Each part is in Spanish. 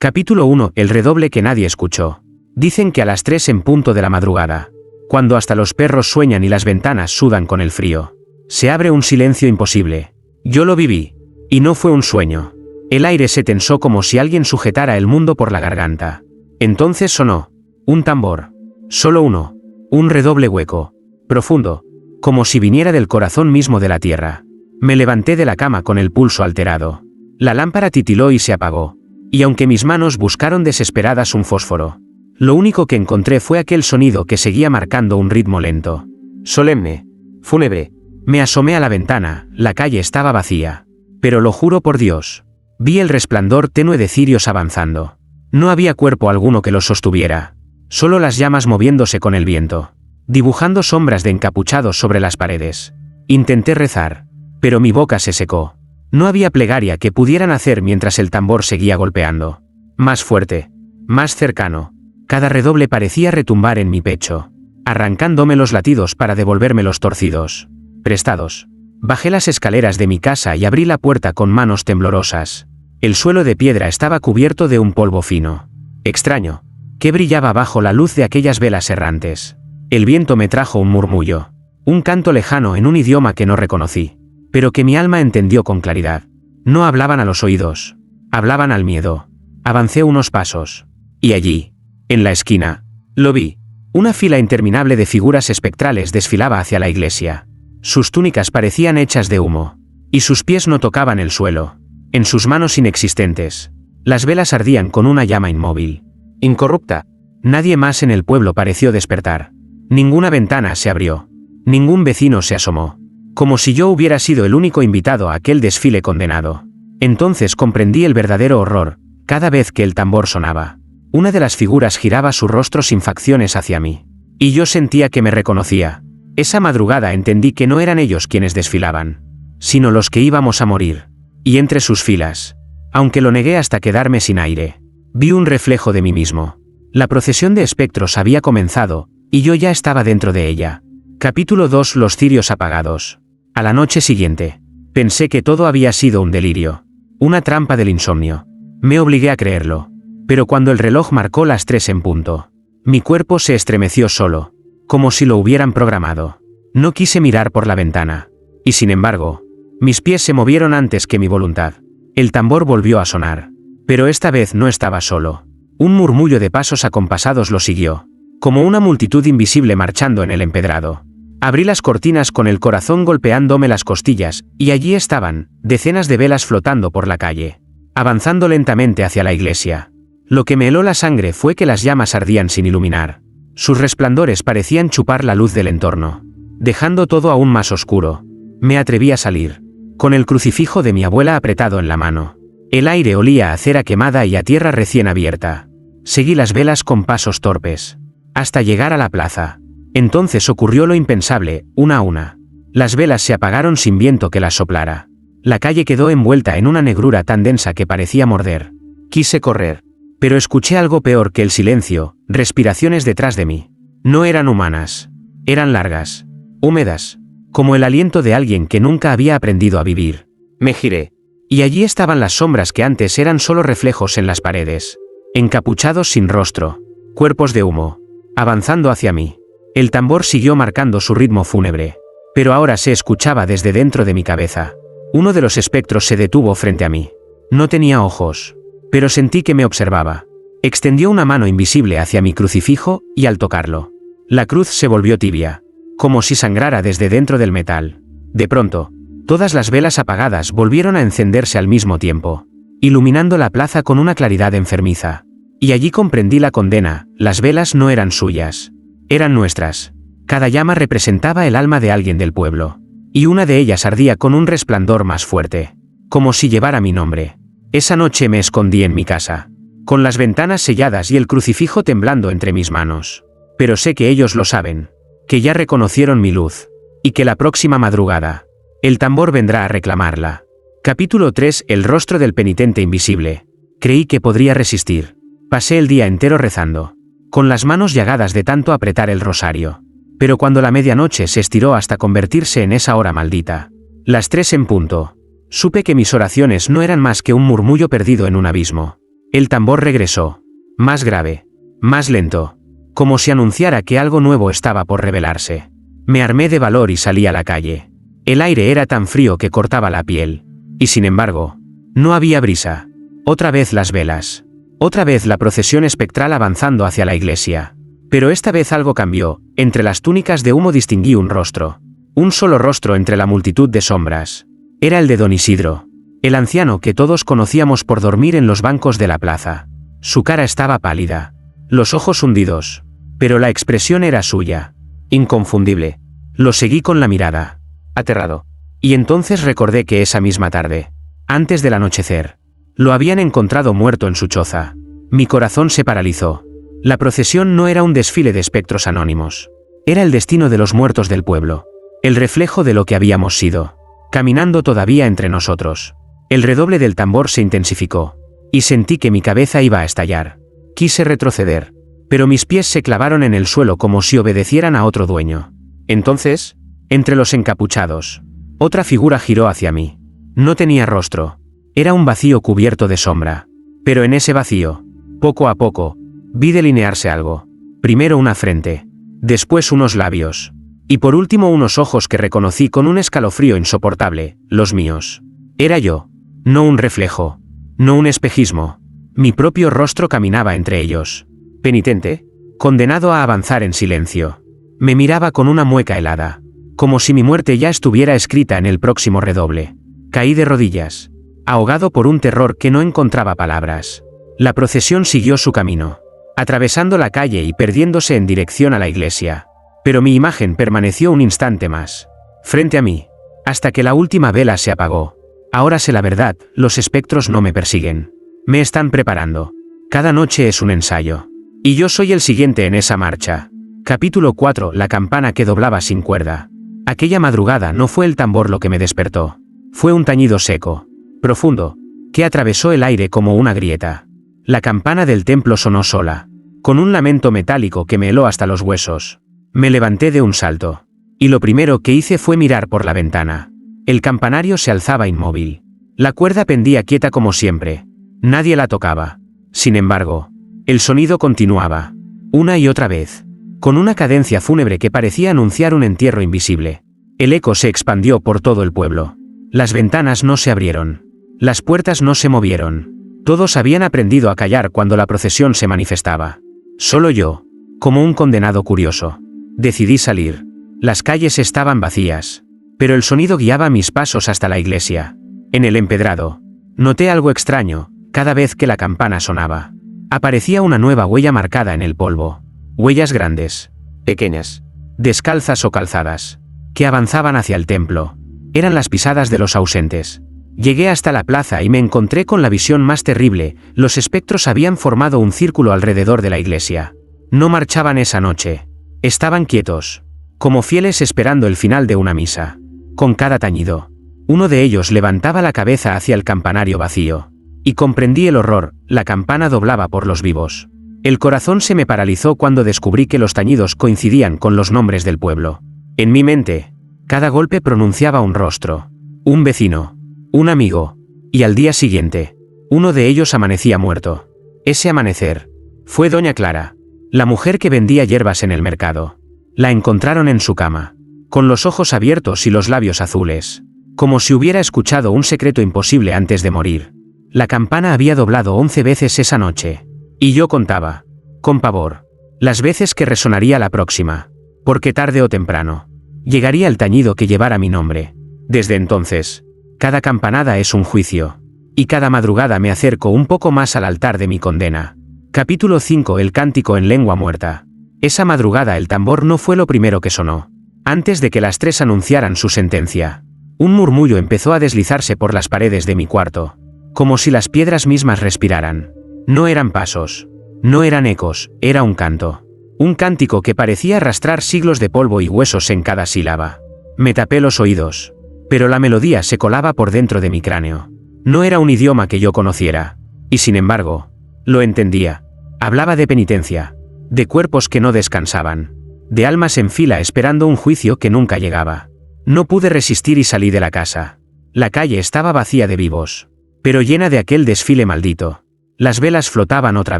Capítulo 1. El redoble que nadie escuchó. Dicen que a las 3 en punto de la madrugada, cuando hasta los perros sueñan y las ventanas sudan con el frío, se abre un silencio imposible. Yo lo viví. Y no fue un sueño. El aire se tensó como si alguien sujetara el mundo por la garganta. Entonces sonó un tambor. Solo uno. Un redoble hueco, profundo, como si viniera del corazón mismo de la tierra. Me levanté de la cama con el pulso alterado. La lámpara titiló y se apagó. Y aunque mis manos buscaron desesperadas un fósforo, lo único que encontré fue aquel sonido que seguía marcando un ritmo lento, solemne, fúnebre. Me asomé a la ventana, la calle estaba vacía. Pero lo juro por Dios, vi el resplandor tenue de cirios avanzando. No había cuerpo alguno que los sostuviera, solo las llamas moviéndose con el viento, dibujando sombras de encapuchados sobre las paredes. Intenté rezar, pero mi boca se secó. No había plegaria que pudieran hacer mientras el tambor seguía golpeando. Más fuerte, más cercano. Cada redoble parecía retumbar en mi pecho, arrancándome los latidos para devolverme los torcidos, prestados. Bajé las escaleras de mi casa y abrí la puerta con manos temblorosas. El suelo de piedra estaba cubierto de un polvo fino, extraño, que brillaba bajo la luz de aquellas velas errantes. El viento me trajo un murmullo, un canto lejano en un idioma que no reconocí, pero que mi alma entendió con claridad. No hablaban a los oídos, hablaban al miedo. Avancé unos pasos, y allí, en la esquina, lo vi. Una fila interminable de figuras espectrales desfilaba hacia la iglesia. Sus túnicas parecían hechas de humo, y sus pies no tocaban el suelo. En sus manos inexistentes, las velas ardían con una llama inmóvil, incorrupta. Nadie más en el pueblo pareció despertar. Ninguna ventana se abrió. Ningún vecino se asomó. Como si yo hubiera sido el único invitado a aquel desfile condenado. Entonces comprendí el verdadero horror. Cada vez que el tambor sonaba, una de las figuras giraba su rostro sin facciones hacia mí. Y yo sentía que me reconocía. Esa madrugada entendí que no eran ellos quienes desfilaban, sino los que íbamos a morir. Y entre sus filas, aunque lo negué hasta quedarme sin aire, vi un reflejo de mí mismo. La procesión de espectros había comenzado, y yo ya estaba dentro de ella. Capítulo 2. Los cirios apagados. A la noche siguiente, pensé que todo había sido un delirio, una trampa del insomnio. Me obligué a creerlo, pero cuando el reloj marcó las 3 en punto, mi cuerpo se estremeció solo, como si lo hubieran programado. No quise mirar por la ventana, y sin embargo, mis pies se movieron antes que mi voluntad. El tambor volvió a sonar, pero esta vez no estaba solo. Un murmullo de pasos acompasados lo siguió, como una multitud invisible marchando en el empedrado. Abrí las cortinas con el corazón golpeándome las costillas, y allí estaban, decenas de velas flotando por la calle, avanzando lentamente hacia la iglesia. Lo que me heló la sangre fue que las llamas ardían sin iluminar. Sus resplandores parecían chupar la luz del entorno, dejando todo aún más oscuro. Me atreví a salir, con el crucifijo de mi abuela apretado en la mano. El aire olía a cera quemada y a tierra recién abierta. Seguí las velas con pasos torpes, hasta llegar a la plaza. Entonces ocurrió lo impensable, una a una. Las velas se apagaron sin viento que las soplara. La calle quedó envuelta en una negrura tan densa que parecía morder. Quise correr, pero escuché algo peor que el silencio, respiraciones detrás de mí. No eran humanas, eran largas, húmedas, como el aliento de alguien que nunca había aprendido a vivir. Me giré, y allí estaban las sombras que antes eran solo reflejos en las paredes, encapuchados sin rostro, cuerpos de humo, avanzando hacia mí. El tambor siguió marcando su ritmo fúnebre, pero ahora se escuchaba desde dentro de mi cabeza. Uno de los espectros se detuvo frente a mí. No tenía ojos, pero sentí que me observaba. Extendió una mano invisible hacia mi crucifijo, y al tocarlo, la cruz se volvió tibia, como si sangrara desde dentro del metal. De pronto, todas las velas apagadas volvieron a encenderse al mismo tiempo, iluminando la plaza con una claridad enfermiza. Y allí comprendí la condena. Las velas no eran suyas, eran nuestras. Cada llama representaba el alma de alguien del pueblo, y una de ellas ardía con un resplandor más fuerte, como si llevara mi nombre. Esa noche me escondí en mi casa, con las ventanas selladas y el crucifijo temblando entre mis manos. Pero sé que ellos lo saben, que ya reconocieron mi luz, y que la próxima madrugada, el tambor vendrá a reclamarla. Capítulo 3. El rostro del penitente invisible. Creí que podría resistir. Pasé el día entero rezando, con las manos llagadas de tanto apretar el rosario. Pero cuando la medianoche se estiró hasta convertirse en esa hora maldita, las 3 en punto, supe que mis oraciones no eran más que un murmullo perdido en un abismo. El tambor regresó. Más grave. Más lento. Como si anunciara que algo nuevo estaba por revelarse. Me armé de valor y salí a la calle. El aire era tan frío que cortaba la piel. Y sin embargo, no había brisa. Otra vez las velas. Otra vez la procesión espectral avanzando hacia la iglesia. Pero esta vez algo cambió. Entre las túnicas de humo distinguí un rostro. Un solo rostro entre la multitud de sombras. Era el de don Isidro. El anciano que todos conocíamos por dormir en los bancos de la plaza. Su cara estaba pálida. Los ojos hundidos. Pero la expresión era suya. Inconfundible. Lo seguí con la mirada. Aterrado. Y entonces recordé que esa misma tarde, antes del anochecer, lo habían encontrado muerto en su choza. Mi corazón se paralizó. La procesión no era un desfile de espectros anónimos. Era el destino de los muertos del pueblo. El reflejo de lo que habíamos sido. Caminando todavía entre nosotros. El redoble del tambor se intensificó. Y sentí que mi cabeza iba a estallar. Quise retroceder. Pero mis pies se clavaron en el suelo como si obedecieran a otro dueño. Entonces, entre los encapuchados, otra figura giró hacia mí. No tenía rostro. Era un vacío cubierto de sombra. Pero en ese vacío, poco a poco, vi delinearse algo. Primero una frente. Después unos labios. Y por último unos ojos que reconocí con un escalofrío insoportable, los míos. Era yo. No un reflejo. No un espejismo. Mi propio rostro caminaba entre ellos. Penitente. Condenado a avanzar en silencio. Me miraba con una mueca helada. Como si mi muerte ya estuviera escrita en el próximo redoble. Caí de rodillas. Ahogado por un terror que no encontraba palabras. La procesión siguió su camino. Atravesando la calle y perdiéndose en dirección a la iglesia. Pero mi imagen permaneció un instante más. Frente a mí. Hasta que la última vela se apagó. Ahora sé la verdad, los espectros no me persiguen. Me están preparando. Cada noche es un ensayo. Y yo soy el siguiente en esa marcha. Capítulo 4. La campana que doblaba sin cuerda. Aquella madrugada no fue el tambor lo que me despertó. Fue un tañido seco, profundo, que atravesó el aire como una grieta. La campana del templo sonó sola, con un lamento metálico que me heló hasta los huesos. Me levanté de un salto. Y lo primero que hice fue mirar por la ventana. El campanario se alzaba inmóvil. La cuerda pendía quieta como siempre. Nadie la tocaba. Sin embargo, el sonido continuaba. Una y otra vez. Con una cadencia fúnebre que parecía anunciar un entierro invisible. El eco se expandió por todo el pueblo. Las ventanas no se abrieron. Las puertas no se movieron. Todos habían aprendido a callar cuando la procesión se manifestaba. Solo yo, como un condenado curioso, decidí salir. Las calles estaban vacías. Pero el sonido guiaba mis pasos hasta la iglesia. En el empedrado, noté algo extraño, cada vez que la campana sonaba. Aparecía una nueva huella marcada en el polvo. Huellas grandes, pequeñas, descalzas o calzadas, que avanzaban hacia el templo. Eran las pisadas de los ausentes. Llegué hasta la plaza y me encontré con la visión más terrible. Los espectros habían formado un círculo alrededor de la iglesia. No marchaban esa noche. Estaban quietos, como fieles esperando el final de una misa. Con cada tañido, uno de ellos levantaba la cabeza hacia el campanario vacío. Y comprendí el horror, la campana doblaba por los vivos. El corazón se me paralizó cuando descubrí que los tañidos coincidían con los nombres del pueblo. En mi mente, cada golpe pronunciaba un rostro, un vecino, un amigo, y al día siguiente, uno de ellos amanecía muerto. Ese amanecer fue doña Clara, la mujer que vendía hierbas en el mercado. La encontraron en su cama, con los ojos abiertos y los labios azules, como si hubiera escuchado un secreto imposible antes de morir. La campana había doblado 11 veces esa noche. Y yo contaba, con pavor, las veces que resonaría la próxima, porque tarde o temprano, llegaría el tañido que llevara mi nombre. Desde entonces, cada campanada es un juicio, y cada madrugada me acerco un poco más al altar de mi condena. Capítulo 5. El cántico en lengua muerta. Esa madrugada el tambor no fue lo primero que sonó. Antes de que las 3 anunciaran su sentencia, un murmullo empezó a deslizarse por las paredes de mi cuarto, como si las piedras mismas respiraran. No eran pasos, no eran ecos, era un canto. Un cántico que parecía arrastrar siglos de polvo y huesos en cada sílaba. Me tapé los oídos, pero la melodía se colaba por dentro de mi cráneo. No era un idioma que yo conociera, y sin embargo, lo entendía. Hablaba de penitencia, de cuerpos que no descansaban, de almas en fila esperando un juicio que nunca llegaba. No pude resistir y salí de la casa. La calle estaba vacía de vivos, pero llena de aquel desfile maldito. Las velas flotaban otra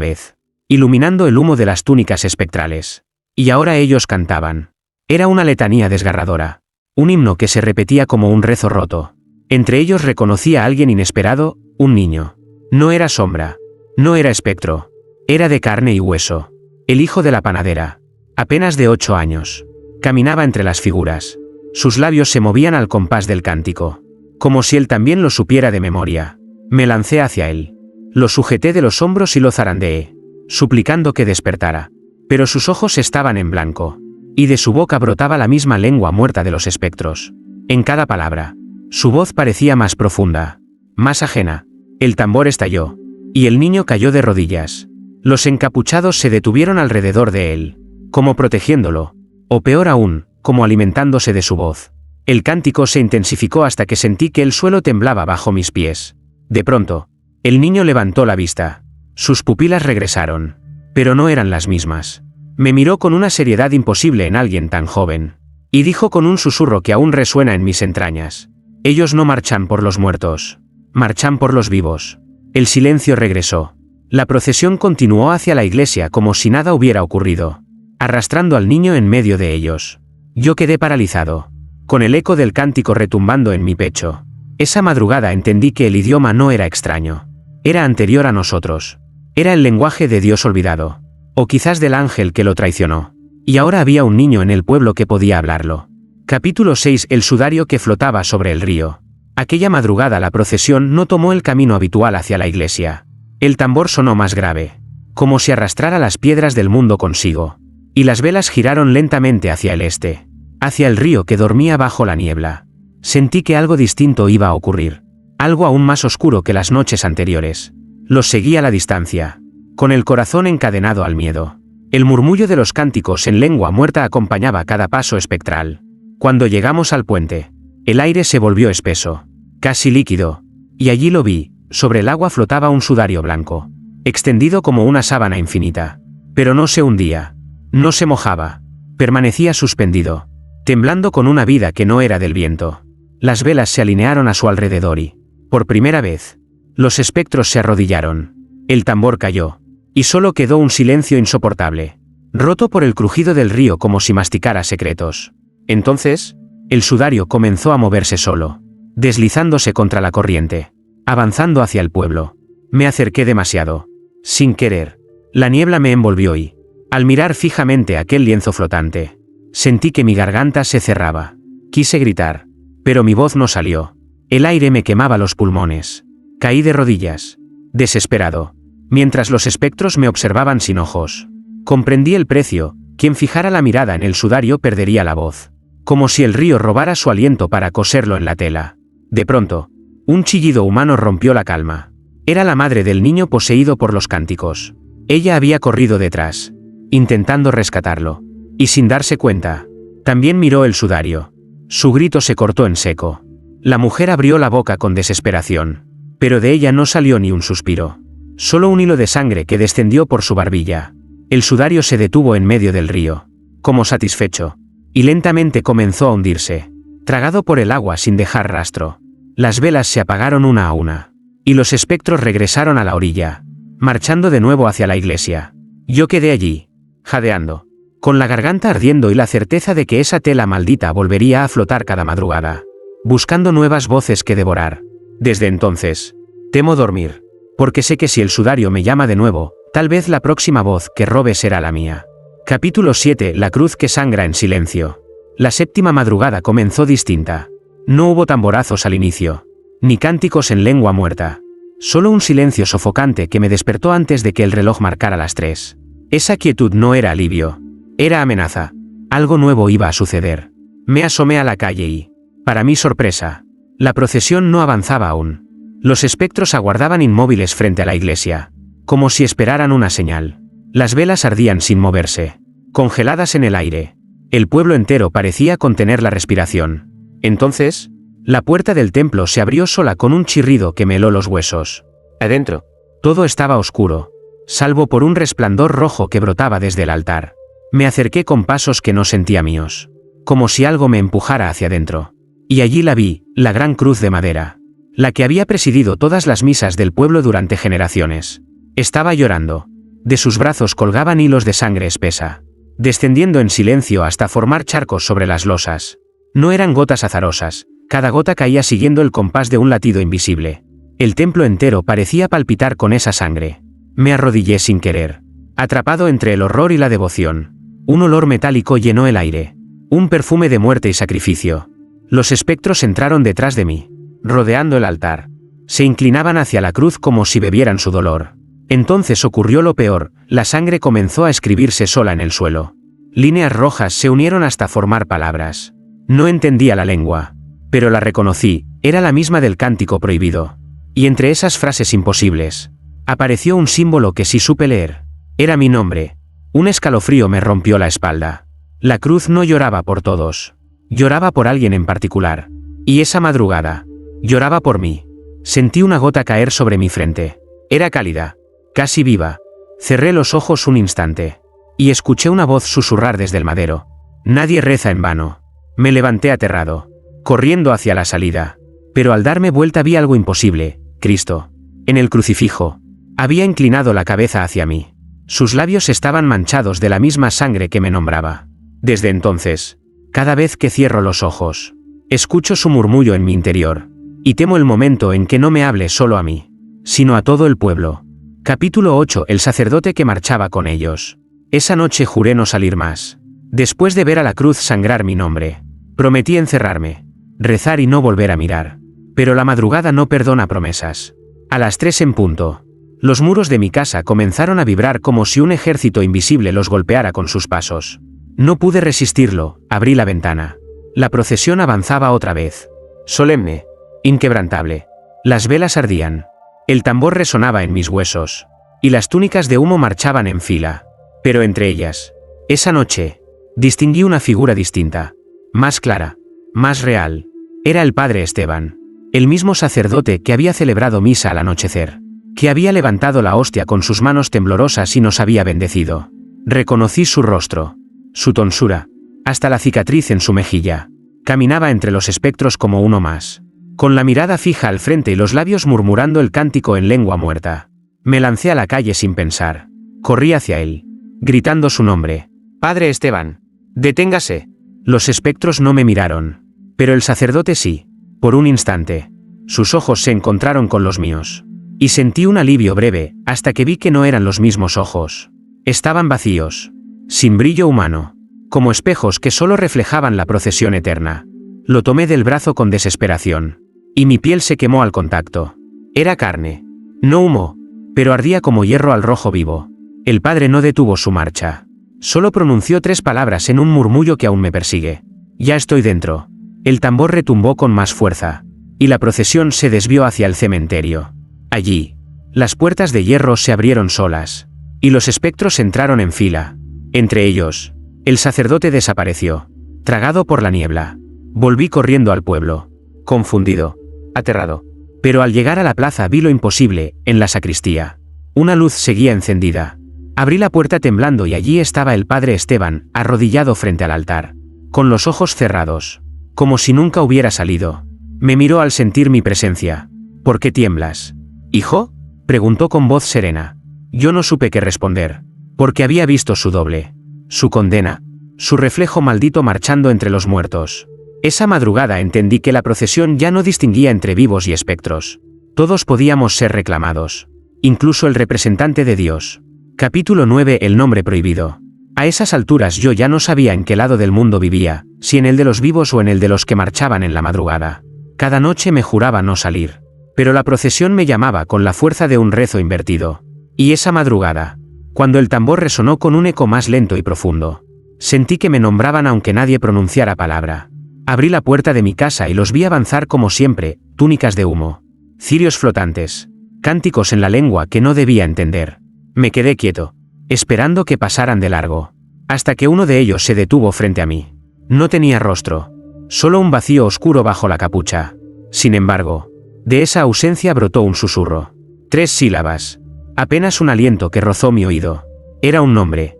vez, iluminando el humo de las túnicas espectrales. Y ahora ellos cantaban. Era una letanía desgarradora. Un himno que se repetía como un rezo roto. Entre ellos reconocía a alguien inesperado, un niño. No era sombra. No era espectro. Era de carne y hueso. El hijo de la panadera. Apenas de 8 años. Caminaba entre las figuras. Sus labios se movían al compás del cántico. Como si él también lo supiera de memoria. Me lancé hacia él. Lo sujeté de los hombros y lo zarandeé, suplicando que despertara. Pero sus ojos estaban en blanco. Y de su boca brotaba la misma lengua muerta de los espectros. En cada palabra. Su voz parecía más profunda. Más ajena. El tambor estalló. Y el niño cayó de rodillas. Los encapuchados se detuvieron alrededor de él, como protegiéndolo. O peor aún, como alimentándose de su voz. El cántico se intensificó hasta que sentí que el suelo temblaba bajo mis pies. De pronto, el niño levantó la vista. Sus pupilas regresaron. Pero no eran las mismas. Me miró con una seriedad imposible en alguien tan joven. Y dijo con un susurro que aún resuena en mis entrañas. Ellos no marchan por los muertos. Marchan por los vivos. El silencio regresó. La procesión continuó hacia la iglesia como si nada hubiera ocurrido, arrastrando al niño en medio de ellos. Yo quedé paralizado, con el eco del cántico retumbando en mi pecho. Esa madrugada entendí que el idioma no era extraño. Era anterior a nosotros. Era el lenguaje de Dios olvidado. O quizás del ángel que lo traicionó. Y ahora había un niño en el pueblo que podía hablarlo. Capítulo 6. El sudario que flotaba sobre el río. Aquella madrugada la procesión no tomó el camino habitual hacia la iglesia. El tambor sonó más grave, como si arrastrara las piedras del mundo consigo. Y las velas giraron lentamente hacia el este, hacia el río que dormía bajo la niebla. Sentí que algo distinto iba a ocurrir. Algo aún más oscuro que las noches anteriores. Los seguí a la distancia, con el corazón encadenado al miedo. El murmullo de los cánticos en lengua muerta acompañaba cada paso espectral. Cuando llegamos al puente, el aire se volvió espeso, casi líquido, y allí lo vi. Sobre el agua flotaba un sudario blanco, extendido como una sábana infinita. Pero no se hundía, no se mojaba, permanecía suspendido, temblando con una vida que no era del viento. Las velas se alinearon a su alrededor y, por primera vez, los espectros se arrodillaron. El tambor cayó, y solo quedó un silencio insoportable, roto por el crujido del río como si masticara secretos. Entonces, el sudario comenzó a moverse solo, deslizándose contra la corriente. Avanzando hacia el pueblo. Me acerqué demasiado. Sin querer. La niebla me envolvió y, al mirar fijamente aquel lienzo flotante, sentí que mi garganta se cerraba. Quise gritar, pero mi voz no salió. El aire me quemaba los pulmones. Caí de rodillas, desesperado, mientras los espectros me observaban sin ojos. Comprendí el precio. Quien fijara la mirada en el sudario perdería la voz. Como si el río robara su aliento para coserlo en la tela. De pronto, un chillido humano rompió la calma. Era la madre del niño poseído por los cánticos. Ella había corrido detrás, intentando rescatarlo. Y sin darse cuenta, también miró el sudario. Su grito se cortó en seco. La mujer abrió la boca con desesperación. Pero de ella no salió ni un suspiro. Solo un hilo de sangre que descendió por su barbilla. El sudario se detuvo en medio del río, como satisfecho. Y lentamente comenzó a hundirse, tragado por el agua sin dejar rastro. Las velas se apagaron una a una, y los espectros regresaron a la orilla, marchando de nuevo hacia la iglesia. Yo quedé allí, jadeando, con la garganta ardiendo y la certeza de que esa tela maldita volvería a flotar cada madrugada, buscando nuevas voces que devorar. Desde entonces, temo dormir, porque sé que si el sudario me llama de nuevo, tal vez la próxima voz que robe será la mía. Capítulo 7. La cruz que sangra en silencio. La séptima madrugada comenzó distinta. No hubo tamborazos al inicio, ni cánticos en lengua muerta. Solo un silencio sofocante que me despertó antes de que el reloj marcara las 3. Esa quietud no era alivio, era amenaza. Algo nuevo iba a suceder. Me asomé a la calle y, para mi sorpresa, la procesión no avanzaba aún. Los espectros aguardaban inmóviles frente a la iglesia, como si esperaran una señal. Las velas ardían sin moverse, congeladas en el aire. El pueblo entero parecía contener la respiración. Entonces, la puerta del templo se abrió sola con un chirrido que me heló los huesos. Adentro, todo estaba oscuro, salvo por un resplandor rojo que brotaba desde el altar. Me acerqué con pasos que no sentía míos, como si algo me empujara hacia adentro. Y allí la vi, la gran cruz de madera, la que había presidido todas las misas del pueblo durante generaciones. Estaba llorando. De sus brazos colgaban hilos de sangre espesa, descendiendo en silencio hasta formar charcos sobre las losas. No eran gotas azarosas, cada gota caía siguiendo el compás de un latido invisible. El templo entero parecía palpitar con esa sangre. Me arrodillé sin querer, atrapado entre el horror y la devoción. Un olor metálico llenó el aire, un perfume de muerte y sacrificio. Los espectros entraron detrás de mí, rodeando el altar. Se inclinaban hacia la cruz como si bebieran su dolor. Entonces ocurrió lo peor, la sangre comenzó a escribirse sola en el suelo. Líneas rojas se unieron hasta formar palabras. No entendía la lengua, pero la reconocí, era la misma del cántico prohibido. Y entre esas frases imposibles, apareció un símbolo que sí supe leer. Era mi nombre. Un escalofrío me rompió la espalda. La cruz no lloraba por todos. Lloraba por alguien en particular. Y esa madrugada, lloraba por mí. Sentí una gota caer sobre mi frente. Era cálida, casi viva. Cerré los ojos un instante. Y escuché una voz susurrar desde el madero. Nadie reza en vano. Me levanté aterrado, corriendo hacia la salida. Pero al darme vuelta vi algo imposible, Cristo. En el crucifijo. Había inclinado la cabeza hacia mí. Sus labios estaban manchados de la misma sangre que me nombraba. Desde entonces, cada vez que cierro los ojos, escucho su murmullo en mi interior. Y temo el momento en que no me hable solo a mí, sino a todo el pueblo. Capítulo 8. El sacerdote que marchaba con ellos. Esa noche juré no salir más. Después de ver a la cruz sangrar mi nombre, prometí encerrarme, rezar y no volver a mirar. Pero la madrugada no perdona promesas. A las 3 en punto, los muros de mi casa comenzaron a vibrar como si un ejército invisible los golpeara con sus pasos. No pude resistirlo, abrí la ventana. La procesión avanzaba otra vez. Solemne, inquebrantable. Las velas ardían. El tambor resonaba en mis huesos. Y las túnicas de humo marchaban en fila. Pero entre ellas, esa noche, distinguí una figura distinta. Más clara, más real. Era el padre Esteban. El mismo sacerdote que había celebrado misa al anochecer. Que había levantado la hostia con sus manos temblorosas y nos había bendecido. Reconocí su rostro, su tonsura, hasta la cicatriz en su mejilla. Caminaba entre los espectros como uno más, con la mirada fija al frente y los labios murmurando el cántico en lengua muerta. Me lancé a la calle sin pensar. Corrí hacia él, gritando su nombre. «Padre Esteban, deténgase». Los espectros no me miraron, pero el sacerdote sí. Por un instante, sus ojos se encontraron con los míos. Y sentí un alivio breve, hasta que vi que no eran los mismos ojos. Estaban vacíos, sin brillo humano, como espejos que solo reflejaban la procesión eterna. Lo tomé del brazo con desesperación, y mi piel se quemó al contacto. Era carne, no humo, pero ardía como hierro al rojo vivo. El padre no detuvo su marcha. Solo pronunció 3 palabras en un murmullo que aún me persigue. «Ya estoy dentro». El tambor retumbó con más fuerza, y la procesión se desvió hacia el cementerio. Allí, las puertas de hierro se abrieron solas, y los espectros entraron en fila. Entre ellos, el sacerdote desapareció, tragado por la niebla. Volví corriendo al pueblo, confundido, aterrado. Pero al llegar a la plaza vi lo imposible, en la sacristía. Una luz seguía encendida. Abrí la puerta temblando y allí estaba el padre Esteban, arrodillado frente al altar, con los ojos cerrados, como si nunca hubiera salido. Me miró al sentir mi presencia. «¿Por qué tiemblas, hijo?», preguntó con voz serena. Yo no supe qué responder, porque había visto su doble, su condena, su reflejo maldito marchando entre los muertos. Esa madrugada entendí que la procesión ya no distinguía entre vivos y espectros. Todos podíamos ser reclamados, incluso el representante de Dios. Capítulo 9. El nombre prohibido. A esas alturas yo ya no sabía en qué lado del mundo vivía, si en el de los vivos o en el de los que marchaban en la madrugada. Cada noche me juraba no salir, pero la procesión me llamaba con la fuerza de un rezo invertido. Y esa madrugada, cuando el tambor resonó con un eco más lento y profundo, sentí que me nombraban aunque nadie pronunciara palabra. Abrí la puerta de mi casa y los vi avanzar como siempre, túnicas de humo, cirios flotantes, cánticos en la lengua que no debía entender. Me quedé quieto, esperando que pasaran de largo, hasta que uno de ellos se detuvo frente a mí. No tenía rostro, solo un vacío oscuro bajo la capucha. Sin embargo, de esa ausencia brotó un susurro. 3 sílabas, apenas un aliento que rozó mi oído. Era un nombre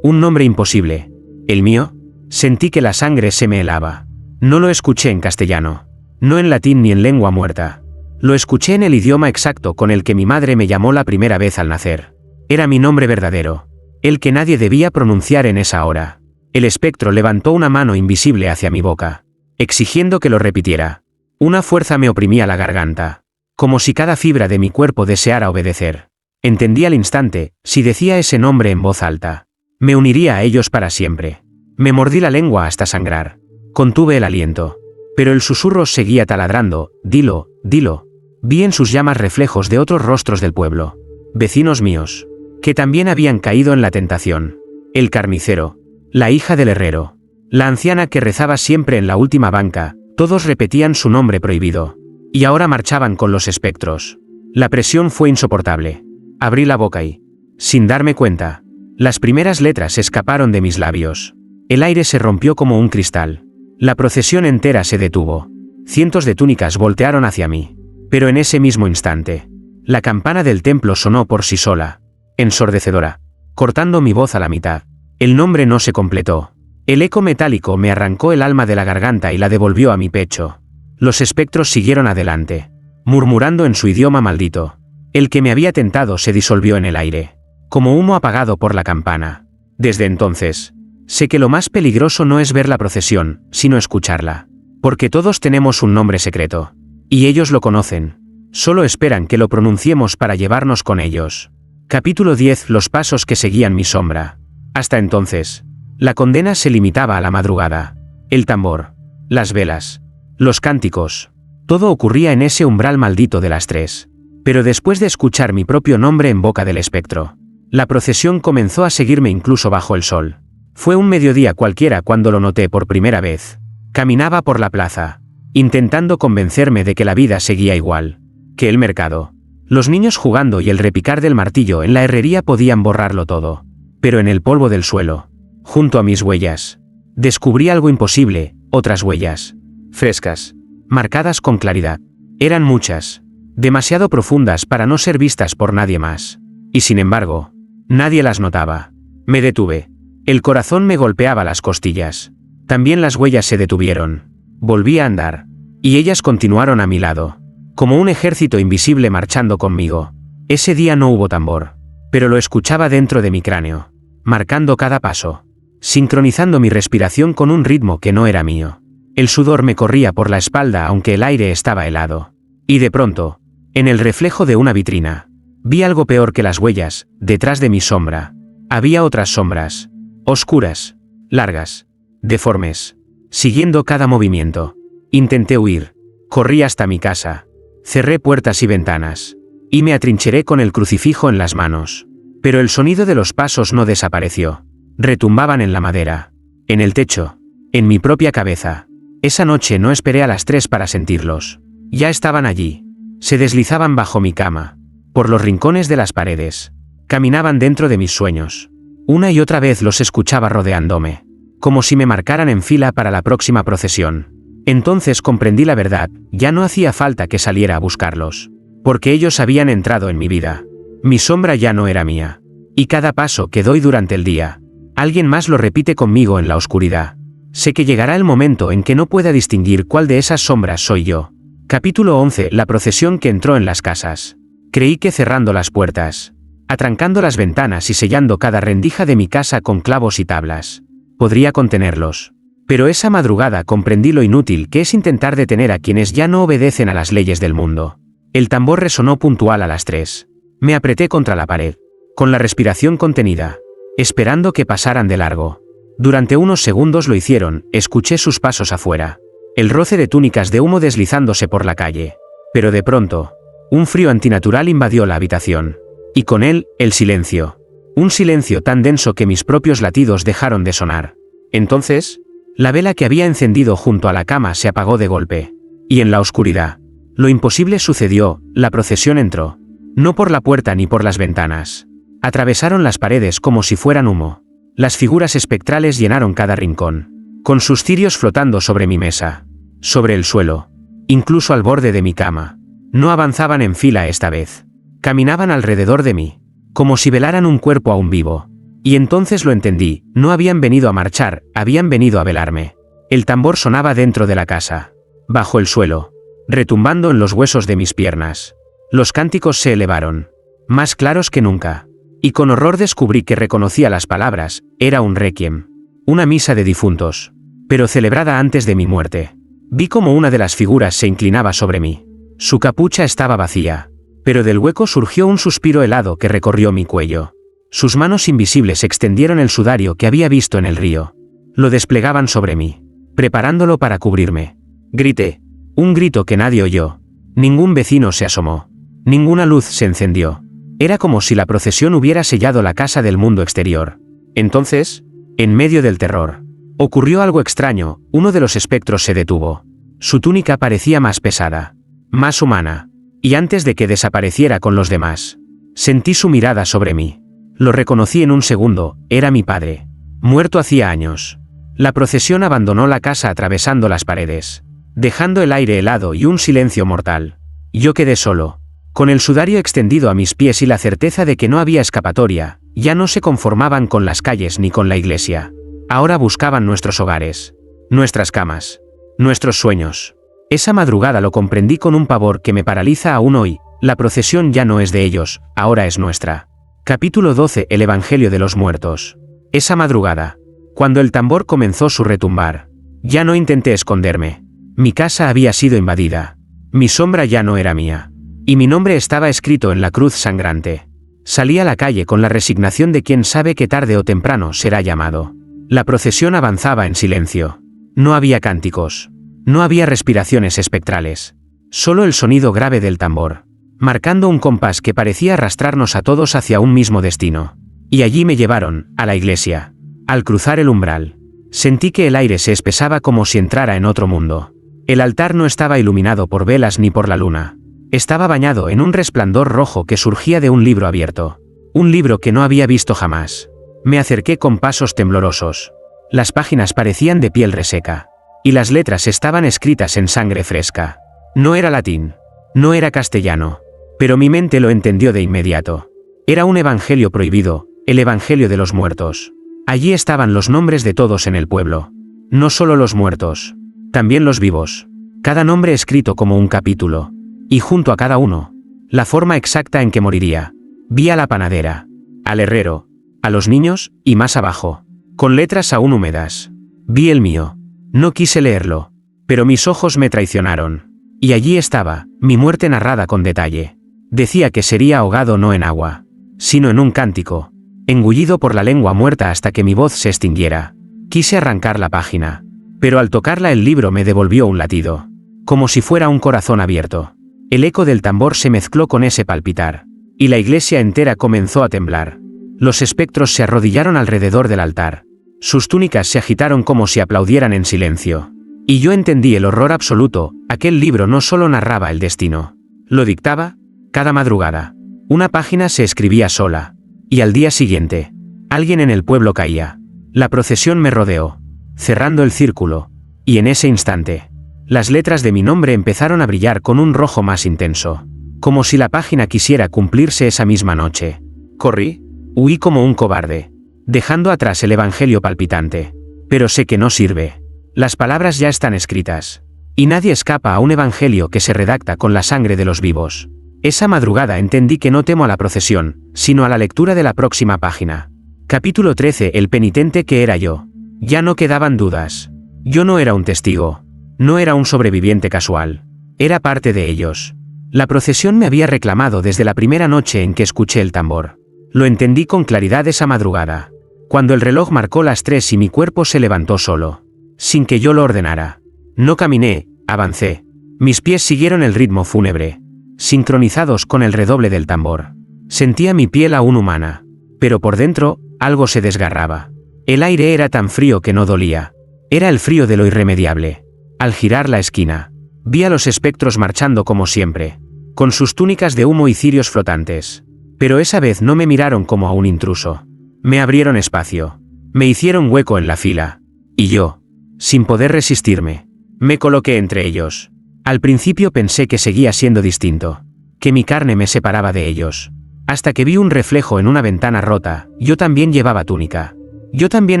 imposible. ¿El mío? Sentí que la sangre se me helaba. No lo escuché en castellano, no en latín ni en lengua muerta. Lo escuché en el idioma exacto con el que mi madre me llamó la primera vez al nacer. Era mi nombre verdadero, el que nadie debía pronunciar en esa hora. El espectro levantó una mano invisible hacia mi boca, exigiendo que lo repitiera. Una fuerza me oprimía la garganta, como si cada fibra de mi cuerpo deseara obedecer. Entendí al instante, si decía ese nombre en voz alta, me uniría a ellos para siempre. Me mordí la lengua hasta sangrar. Contuve el aliento. Pero el susurro seguía taladrando, dilo, dilo. Vi en sus llamas reflejos de otros rostros del pueblo. Vecinos míos, que también habían caído en la tentación. El carnicero, la hija del herrero, la anciana que rezaba siempre en la última banca, todos repetían su nombre prohibido. Y ahora marchaban con los espectros. La presión fue insoportable. Abrí la boca y, sin darme cuenta, las primeras letras escaparon de mis labios. El aire se rompió como un cristal. La procesión entera se detuvo. Cientos de túnicas voltearon hacia mí. Pero en ese mismo instante, la campana del templo sonó por sí sola, ensordecedora, cortando mi voz a la mitad. El nombre no se completó. El eco metálico me arrancó el alma de la garganta y la devolvió a mi pecho. Los espectros siguieron adelante, murmurando en su idioma maldito. El que me había tentado se disolvió en el aire, como humo apagado por la campana. Desde entonces, sé que lo más peligroso no es ver la procesión, sino escucharla. Porque todos tenemos un nombre secreto. Y ellos lo conocen. Solo esperan que lo pronunciemos para llevarnos con ellos. Capítulo 10. Los pasos que seguían mi sombra. Hasta entonces, la condena se limitaba a la madrugada. El tambor, las velas, los cánticos. Todo ocurría en ese umbral maldito de las 3. Pero después de escuchar mi propio nombre en boca del espectro, la procesión comenzó a seguirme incluso bajo el sol. Fue un mediodía cualquiera cuando lo noté por primera vez. Caminaba por la plaza, intentando convencerme de que la vida seguía igual, que el mercado, los niños jugando y el repicar del martillo en la herrería podían borrarlo todo. Pero en el polvo del suelo, junto a mis huellas, descubrí algo imposible, otras huellas, frescas, marcadas con claridad. Eran muchas, demasiado profundas para no ser vistas por nadie más. Y sin embargo, nadie las notaba. Me detuve. El corazón me golpeaba las costillas. También las huellas se detuvieron. Volví a andar. Y ellas continuaron a mi lado, como un ejército invisible marchando conmigo. Ese día no hubo tambor, pero lo escuchaba dentro de mi cráneo, marcando cada paso, sincronizando mi respiración con un ritmo que no era mío. El sudor me corría por la espalda aunque el aire estaba helado. Y de pronto, en el reflejo de una vitrina, vi algo peor que las huellas. Detrás de mi sombra, había otras sombras, oscuras, largas, deformes, siguiendo cada movimiento. Intenté huir, corrí hasta mi casa, cerré puertas y ventanas, y me atrincheré con el crucifijo en las manos. Pero el sonido de los pasos no desapareció. Retumbaban en la madera, en el techo, en mi propia cabeza. Esa noche no esperé a las 3 para sentirlos. Ya estaban allí. Se deslizaban bajo mi cama, por los rincones de las paredes. Caminaban dentro de mis sueños. Una y otra vez los escuchaba rodeándome, como si me marcaran en fila para la próxima procesión. Entonces comprendí la verdad, ya no hacía falta que saliera a buscarlos, porque ellos habían entrado en mi vida. Mi sombra ya no era mía. Y cada paso que doy durante el día, alguien más lo repite conmigo en la oscuridad. Sé que llegará el momento en que no pueda distinguir cuál de esas sombras soy yo. Capítulo 11. La procesión que entró en las casas. Creí que cerrando las puertas, atrancando las ventanas y sellando cada rendija de mi casa con clavos y tablas, podría contenerlos. Pero esa madrugada comprendí lo inútil que es intentar detener a quienes ya no obedecen a las leyes del mundo. El tambor resonó puntual a las 3. Me apreté contra la pared, con la respiración contenida, esperando que pasaran de largo. Durante unos segundos lo hicieron. Escuché sus pasos afuera, el roce de túnicas de humo deslizándose por la calle. Pero de pronto, un frío antinatural invadió la habitación. Y con él, el silencio. Un silencio tan denso que mis propios latidos dejaron de sonar. Entonces, la vela que había encendido junto a la cama se apagó de golpe. Y en la oscuridad, lo imposible sucedió. La procesión entró. No por la puerta ni por las ventanas. Atravesaron las paredes como si fueran humo. Las figuras espectrales llenaron cada rincón, con sus cirios flotando sobre mi mesa, sobre el suelo, incluso al borde de mi cama. No avanzaban en fila esta vez. Caminaban alrededor de mí, como si velaran un cuerpo aún vivo. Y entonces lo entendí. No habían venido a marchar, habían venido a velarme. El tambor sonaba dentro de la casa, bajo el suelo, retumbando en los huesos de mis piernas. Los cánticos se elevaron, más claros que nunca, y con horror descubrí que reconocía las palabras. Era un requiem, una misa de difuntos, pero celebrada antes de mi muerte. Vi como una de las figuras se inclinaba sobre mí. Su capucha estaba vacía, pero del hueco surgió un suspiro helado que recorrió mi cuello. Sus manos invisibles extendieron el sudario que había visto en el río. Lo desplegaban sobre mí, preparándolo para cubrirme. Grité, un grito que nadie oyó. Ningún vecino se asomó. Ninguna luz se encendió. Era como si la procesión hubiera sellado la casa del mundo exterior. Entonces, en medio del terror, ocurrió algo extraño. Uno de los espectros se detuvo. Su túnica parecía más pesada, más humana, y antes de que desapareciera con los demás, sentí su mirada sobre mí. Lo reconocí en un segundo. Era mi padre, muerto hacía años. La procesión abandonó la casa atravesando las paredes, dejando el aire helado y un silencio mortal. Yo quedé solo, con el sudario extendido a mis pies y la certeza de que no había escapatoria. Ya no se conformaban con las calles ni con la iglesia. Ahora buscaban nuestros hogares, nuestras camas, nuestros sueños. Esa madrugada lo comprendí con un pavor que me paraliza aún hoy. La procesión ya no es de ellos, ahora es nuestra. Capítulo 12. El Evangelio de los Muertos. Esa madrugada, cuando el tambor comenzó su retumbar, ya no intenté esconderme. Mi casa había sido invadida. Mi sombra ya no era mía. Y mi nombre estaba escrito en la cruz sangrante. Salí a la calle con la resignación de quien sabe que tarde o temprano será llamado. La procesión avanzaba en silencio. No había cánticos. No había respiraciones espectrales. Solo el sonido grave del tambor, marcando un compás que parecía arrastrarnos a todos hacia un mismo destino. Y allí me llevaron, a la iglesia. Al cruzar el umbral, sentí que el aire se espesaba como si entrara en otro mundo. El altar no estaba iluminado por velas ni por la luna. Estaba bañado en un resplandor rojo que surgía de un libro abierto. Un libro que no había visto jamás. Me acerqué con pasos temblorosos. Las páginas parecían de piel reseca, y las letras estaban escritas en sangre fresca. No era latín, no era castellano, pero mi mente lo entendió de inmediato. Era un evangelio prohibido, el evangelio de los muertos. Allí estaban los nombres de todos en el pueblo. No solo los muertos, también los vivos. Cada nombre escrito como un capítulo. Y junto a cada uno, la forma exacta en que moriría. Vi a la panadera, al herrero, a los niños, y más abajo, con letras aún húmedas. Vi el mío. No quise leerlo, pero mis ojos me traicionaron. Y allí estaba, mi muerte narrada con detalle. Decía que sería ahogado no en agua, sino en un cántico, engullido por la lengua muerta hasta que mi voz se extinguiera. Quise arrancar la página, pero al tocarla el libro me devolvió un latido, como si fuera un corazón abierto. El eco del tambor se mezcló con ese palpitar, y la iglesia entera comenzó a temblar. Los espectros se arrodillaron alrededor del altar. Sus túnicas se agitaron como si aplaudieran en silencio. Y yo entendí el horror absoluto. Aquel libro no solo narraba el destino, lo dictaba. Cada madrugada, una página se escribía sola. Y al día siguiente, alguien en el pueblo caía. La procesión me rodeó, cerrando el círculo. Y en ese instante, las letras de mi nombre empezaron a brillar con un rojo más intenso, como si la página quisiera cumplirse esa misma noche. Corrí, huí como un cobarde, dejando atrás el evangelio palpitante. Pero sé que no sirve. Las palabras ya están escritas, y nadie escapa a un evangelio que se redacta con la sangre de los vivos. Esa madrugada entendí que no temo a la procesión, sino a la lectura de la próxima página. Capítulo 13. El penitente que era yo. Ya no quedaban dudas. Yo no era un testigo. No era un sobreviviente casual. Era parte de ellos. La procesión me había reclamado desde la primera noche en que escuché el tambor. Lo entendí con claridad esa madrugada, cuando el reloj marcó las 3 y mi cuerpo se levantó solo, sin que yo lo ordenara. No caminé, avancé. Mis pies siguieron el ritmo fúnebre, sincronizados con el redoble del tambor. Sentía mi piel aún humana, pero por dentro, algo se desgarraba. El aire era tan frío que no dolía. Era el frío de lo irremediable. Al girar la esquina, vi a los espectros marchando como siempre, con sus túnicas de humo y cirios flotantes. Pero esa vez no me miraron como a un intruso. Me abrieron espacio. Me hicieron hueco en la fila. Y yo, sin poder resistirme, me coloqué entre ellos. Al principio pensé que seguía siendo distinto, que mi carne me separaba de ellos. Hasta que vi un reflejo en una ventana rota. Yo también llevaba túnica. Yo también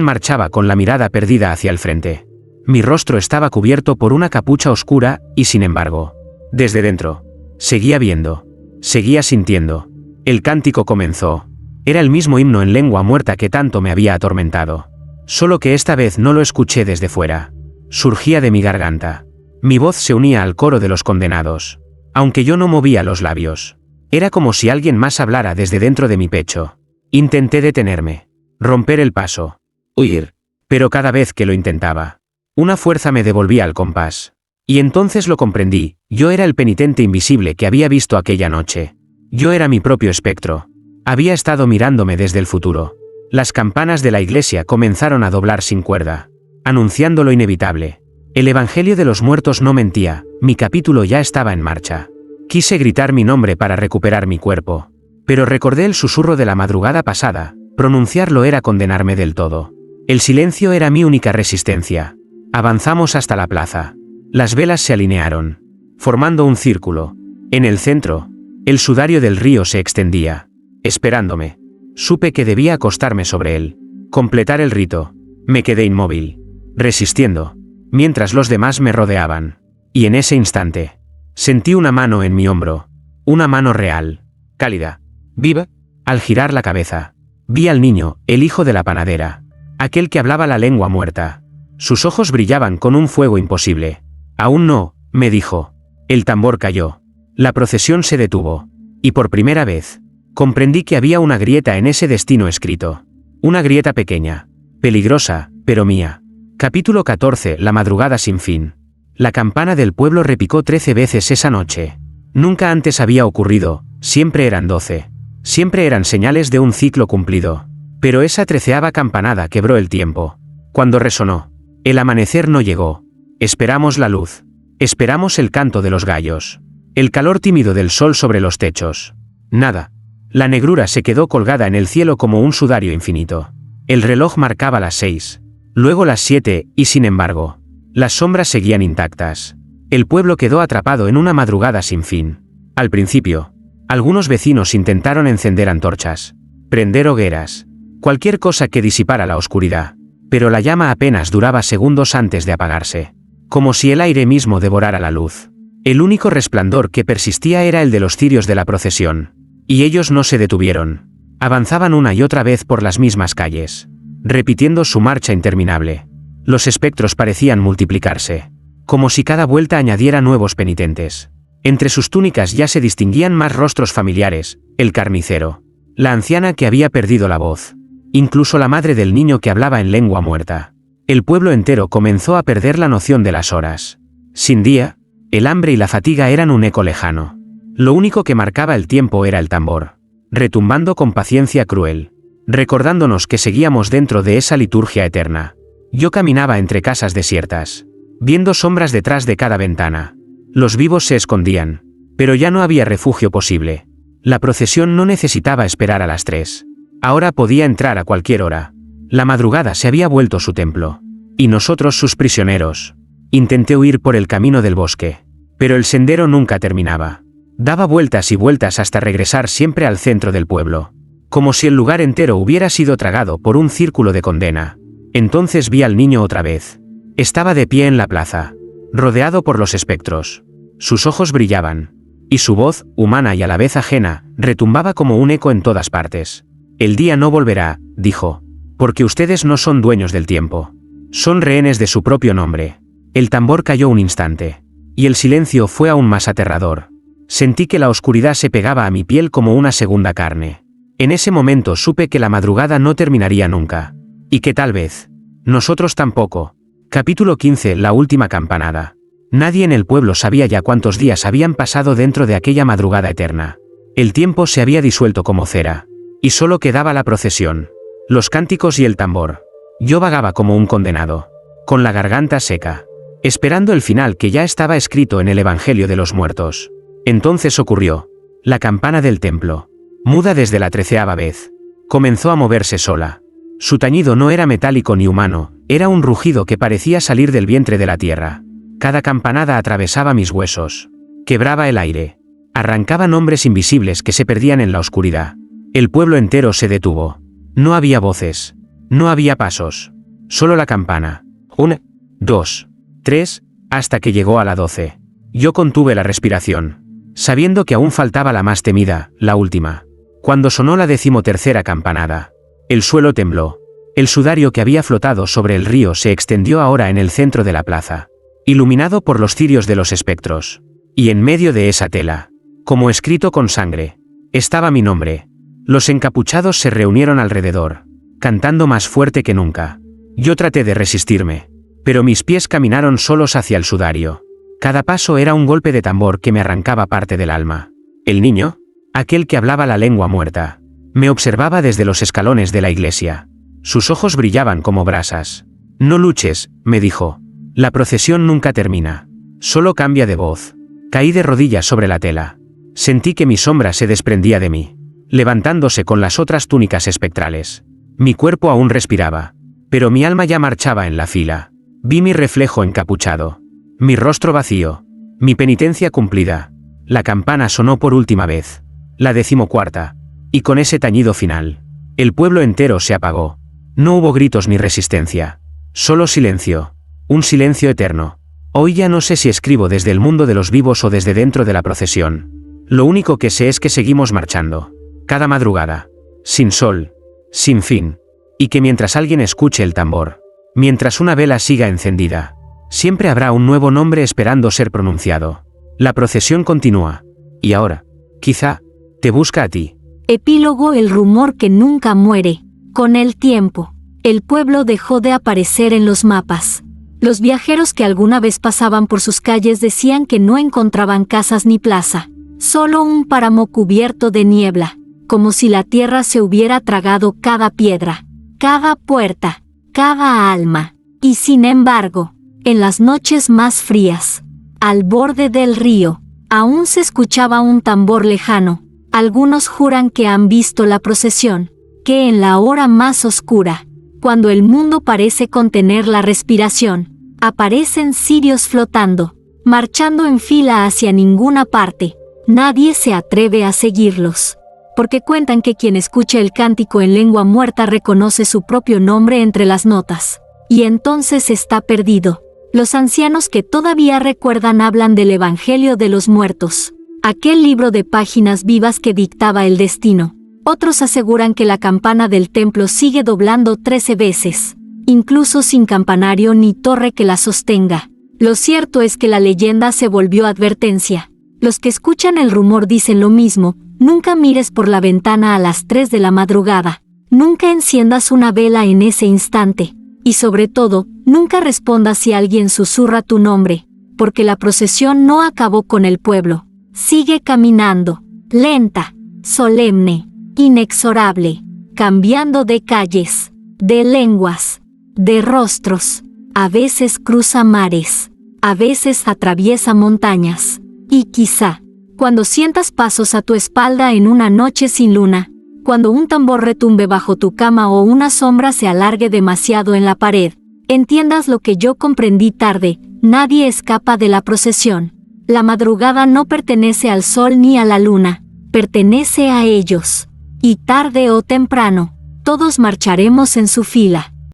marchaba con la mirada perdida hacia el frente. Mi rostro estaba cubierto por una capucha oscura, y sin embargo, Desde dentro. Seguía viendo. Seguía sintiendo. El cántico comenzó. Era el mismo himno en lengua muerta que tanto me había atormentado. Solo que esta vez no lo escuché desde fuera. Surgía de mi garganta. Mi voz se unía al coro de los condenados. Aunque yo no movía los labios. Era como si alguien más hablara desde dentro de mi pecho. Intenté detenerme. Romper el paso. Huir. Pero cada vez que lo intentaba, una fuerza me devolvía al compás. Y entonces lo comprendí, yo era el penitente invisible que había visto aquella noche. Yo era mi propio espectro. Había estado mirándome desde el futuro. Las campanas de la iglesia comenzaron a doblar sin cuerda, anunciando lo inevitable. El Evangelio de los muertos no mentía, mi capítulo ya estaba en marcha. Quise gritar mi nombre para recuperar mi cuerpo. Pero recordé el susurro de la madrugada pasada, pronunciarlo era condenarme del todo. El silencio era mi única resistencia. Avanzamos hasta la plaza. Las velas se alinearon, formando un círculo. En el centro, el sudario del río se extendía, esperándome. Supe que debía acostarme sobre él, completar el rito. Me quedé inmóvil, resistiendo, mientras los demás me rodeaban. Y en ese instante, sentí una mano en mi hombro, una mano real, cálida, viva. Al girar la cabeza, vi al niño, el hijo de la panadera, aquel que hablaba la lengua muerta. Sus ojos brillaban con un fuego imposible. Aún no, me dijo. El tambor cayó. La procesión se detuvo. Y por primera vez, comprendí que había una grieta en ese destino escrito. Una grieta pequeña, peligrosa, pero mía. Capítulo 14. La madrugada sin fin. La campana del pueblo repicó 13 veces esa noche. Nunca antes había ocurrido, siempre eran 12. Siempre eran señales de un ciclo cumplido. Pero esa 13ª campanada quebró el tiempo. Cuando resonó, el amanecer no llegó. Esperamos la luz. Esperamos el canto de los gallos. El calor tímido del sol sobre los techos. Nada. La negrura se quedó colgada en el cielo como un sudario infinito. El reloj marcaba las 6. Luego las 7, y sin embargo, las sombras seguían intactas. El pueblo quedó atrapado en una madrugada sin fin. Al principio, algunos vecinos intentaron encender antorchas, prender hogueras, cualquier cosa que disipara la oscuridad. Pero la llama apenas duraba segundos antes de apagarse. Como si el aire mismo devorara la luz. El único resplandor que persistía era el de los cirios de la procesión. Y ellos no se detuvieron. Avanzaban una y otra vez por las mismas calles, repitiendo su marcha interminable. Los espectros parecían multiplicarse, como si cada vuelta añadiera nuevos penitentes. Entre sus túnicas ya se distinguían más rostros familiares, el carnicero, la anciana que había perdido la voz, incluso la madre del niño que hablaba en lengua muerta. El pueblo entero comenzó a perder la noción de las horas. Sin día, el hambre y la fatiga eran un eco lejano. Lo único que marcaba el tiempo era el tambor, retumbando con paciencia cruel, recordándonos que seguíamos dentro de esa liturgia eterna. Yo caminaba entre casas desiertas, viendo sombras detrás de cada ventana. Los vivos se escondían, pero ya no había refugio posible. La procesión no necesitaba esperar a las 3. Ahora podía entrar a cualquier hora. La madrugada se había vuelto su templo, y nosotros sus prisioneros. Intenté huir por el camino del bosque, pero el sendero nunca terminaba. Daba vueltas y vueltas hasta regresar siempre al centro del pueblo, como si el lugar entero hubiera sido tragado por un círculo de condena. Entonces vi al niño otra vez. Estaba de pie en la plaza, rodeado por los espectros. Sus ojos brillaban, y su voz, humana y a la vez ajena, retumbaba como un eco en todas partes. El día no volverá, dijo, porque ustedes no son dueños del tiempo. Son rehenes de su propio nombre. El tambor cayó un instante, y el silencio fue aún más aterrador. Sentí que la oscuridad se pegaba a mi piel como una segunda carne. En ese momento supe que la madrugada no terminaría nunca. Y que tal vez, nosotros tampoco. Capítulo 15. La última campanada. Nadie en el pueblo sabía ya cuántos días habían pasado dentro de aquella madrugada eterna. El tiempo se había disuelto como cera, y solo quedaba la procesión, los cánticos y el tambor. Yo vagaba como un condenado, con la garganta seca, esperando el final que ya estaba escrito en el Evangelio de los muertos. Entonces ocurrió. La campana del templo, muda desde la 13ª vez, comenzó a moverse sola. Su tañido no era metálico ni humano, era un rugido que parecía salir del vientre de la tierra. Cada campanada atravesaba mis huesos, quebraba el aire, arrancaba nombres invisibles que se perdían en la oscuridad. El pueblo entero se detuvo. No había voces, no había pasos, solo la campana. 1, 2, 3, hasta que llegó a la 12. Yo contuve la respiración, sabiendo que aún faltaba la más temida, la última. Cuando sonó la 13ª campanada, el suelo tembló. El sudario que había flotado sobre el río se extendió ahora en el centro de la plaza, iluminado por los cirios de los espectros. Y en medio de esa tela, como escrito con sangre, estaba mi nombre. Los encapuchados se reunieron alrededor, cantando más fuerte que nunca. Yo traté de resistirme, pero mis pies caminaron solos hacia el sudario. Cada paso era un golpe de tambor que me arrancaba parte del alma. El niño, aquel que hablaba la lengua muerta, me observaba desde los escalones de la iglesia. Sus ojos brillaban como brasas. No luches, me dijo. La procesión nunca termina. Solo cambia de voz. Caí de rodillas sobre la tela. Sentí que mi sombra se desprendía de mí, levantándose con las otras túnicas espectrales. Mi cuerpo aún respiraba, pero mi alma ya marchaba en la fila. Vi mi reflejo encapuchado, mi rostro vacío, mi penitencia cumplida. La campana sonó por última vez, la 14ª, y con ese tañido final, el pueblo entero se apagó. No hubo gritos ni resistencia, solo silencio, un silencio eterno. Hoy ya no sé si escribo desde el mundo de los vivos o desde dentro de la procesión. Lo único que sé es que seguimos marchando, cada madrugada, sin sol, sin fin, y que mientras alguien escuche el tambor, mientras una vela siga encendida, siempre habrá un nuevo nombre esperando ser pronunciado. La procesión continúa, y ahora, quizá, te busca a ti. Epílogo. El rumor que nunca muere. Con el tiempo, el pueblo dejó de aparecer en los mapas. Los viajeros que alguna vez pasaban por sus calles decían que no encontraban casas ni plaza, solo un páramo cubierto de niebla, como si la tierra se hubiera tragado cada piedra, cada puerta, cada alma. Y sin embargo, en las noches más frías, al borde del río, aún se escuchaba un tambor lejano. Algunos juran que han visto la procesión, que en la hora más oscura, cuando el mundo parece contener la respiración, aparecen cirios flotando, marchando en fila hacia ninguna parte. Nadie se atreve a seguirlos, porque cuentan que quien escucha el cántico en lengua muerta reconoce su propio nombre entre las notas, y entonces está perdido. Los ancianos que todavía recuerdan hablan del Evangelio de los muertos, aquel libro de páginas vivas que dictaba el destino. Otros aseguran que la campana del templo sigue doblando 13 veces, incluso sin campanario ni torre que la sostenga. Lo cierto es que la leyenda se volvió advertencia. Los que escuchan el rumor dicen lo mismo: nunca mires por la ventana a las 3 de la madrugada, nunca enciendas una vela en ese instante, y sobre todo, nunca respondas si alguien susurra tu nombre, porque la procesión no acabó con el pueblo. Sigue caminando, lenta, solemne, inexorable, cambiando de calles, de lenguas, de rostros. A veces cruza mares, a veces atraviesa montañas, y quizá, cuando sientas pasos a tu espalda en una noche sin luna, cuando un tambor retumbe bajo tu cama o una sombra se alargue demasiado en la pared, entiendas lo que yo comprendí tarde: nadie escapa de la procesión. La madrugada no pertenece al sol ni a la luna, pertenece a ellos. Y tarde o temprano, todos marcharemos en su fila.